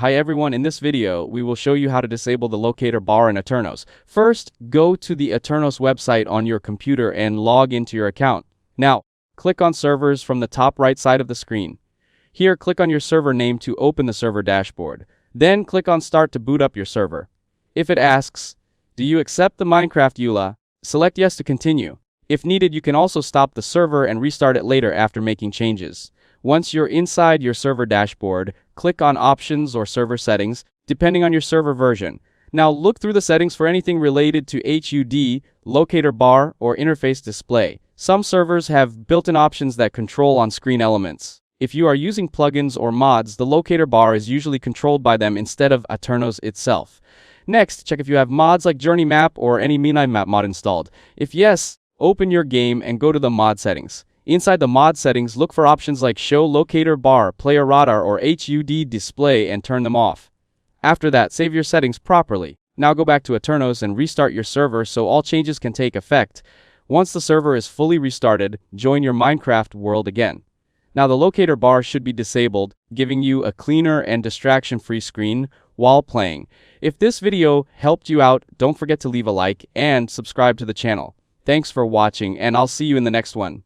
Hi everyone, in this video, we will show you how to disable the locator bar in Aternos. First, go to the Aternos website on your computer and log into your account. Now, click on Servers from the top right side of the screen. Here, click on your server name to open the server dashboard. Then, click on Start to boot up your server. If it asks, do you accept the Minecraft EULA? Select Yes to continue. If needed, you can also stop the server and restart it later after making changes. Once you're inside your server dashboard, click on Options or Server Settings, depending on your server version. Now look through the settings for anything related to HUD, locator bar, or interface display. Some servers have built-in options that control on-screen elements. If you are using plugins or mods, the locator bar is usually controlled by them instead of Aternos itself. Next, check if you have mods like Journey Map or any Minimap mod installed. If yes, open your game and go to the mod settings. Inside the mod settings, look for options like Show Locator Bar, Player Radar, or HUD Display and turn them off. After that, save your settings properly. Now go back to Aternos and restart your server so all changes can take effect. Once the server is fully restarted, join your Minecraft world again. Now the locator bar should be disabled, giving you a cleaner and distraction-free screen while playing. If this video helped you out, don't forget to leave a like and subscribe to the channel. Thanks for watching, and I'll see you in the next one.